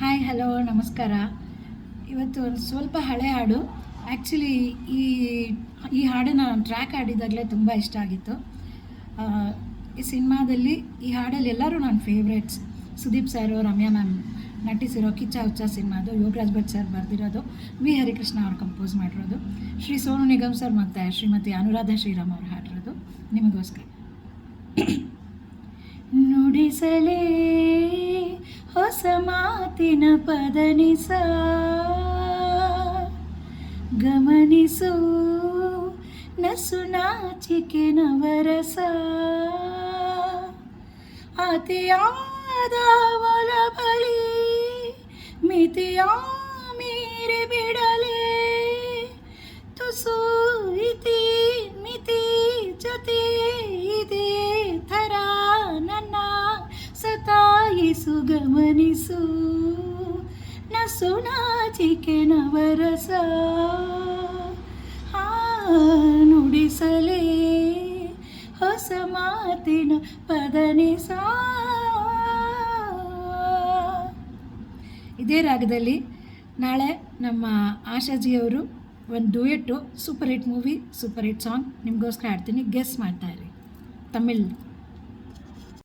Hi hello ನಮಸ್ಕಾರ. ಇವತ್ತು ಒಂದು ಸ್ವಲ್ಪ ಹಳೆ ಹಾಡು. ಆ್ಯಕ್ಚುಲಿ ಈ ಈ ಹಾಡನ್ನು ನಾನು ಟ್ರ್ಯಾಕ್ ಆಡಿದಾಗಲೇ ತುಂಬ ಇಷ್ಟ ಆಗಿತ್ತು. ಈ ಸಿನಿಮಾದಲ್ಲಿ ಈ ಹಾಡಲ್ಲಿ ಎಲ್ಲರೂ ನನ್ನ ಫೇವ್ರೇಟ್ಸ್. ಸುದೀಪ್ ಸರು, ರಮ್ಯಾ ಮ್ಯಾಮ್ ನಟಿಸಿರೋ ಕಿಚ್ಚ ಹುಚ್ಚ ಸಿನಿಮಾದು ಯೋಗರಾಜ್ ಭಟ್ ಸರ್ ಬರೆದಿರೋದು, ವಿ ಹರಿಕೃಷ್ಣ ಅವ್ರು ಕಂಪೋಸ್ ಮಾಡಿರೋದು, ಶ್ರೀ ಸೋನು ನಿಗಮ್ ಸರ್ ಮತ್ತು ಶ್ರೀಮತಿ ಅನುರಾಧ ಶ್ರೀರಾಮ್ ಅವ್ರು ಹಾಡಿರೋದು ನಿಮಗೋಸ್ಕರ. ನುಡಿಸಲೇ ಹೊಸ ಮಾತಿನ ಪದನಿಸ, ಗಮನಿಸು ನಸು ನಾಚಿಕೆ ನವರಸ, ಅತಿಯಾದ ಒಲಬಲಿ ಮಿತಿಯ ಮೀರಿ ಬಿಡಲೇ, ತುಸು ಇತಿ ಮಿತಿ ಜೊತೆ ಇದೇ ಥರ ನನ್ನ ಸತಾಯಿಸು, ಗಮನಿಸು ನಸು ನಾಚಿಕೆ ನವರಸ, ನುಡಿಸಲೇ ಹೊಸ ಮಾತಿನ ಪದನಿಸ. ಇದೇ ರಾಗದಲ್ಲಿ ನಾಳೆ ನಮ್ಮ ಆಶಾಜಿಯವರು ಒಂದು duet, super hit movie, super hit song ನಿಮಗೋಸ್ಕರ ಹಾಡ್ತೀನಿ. ಗೆಸ್ ಮಾಡ್ತಾಯಿರಿ. ತಮಿಳ್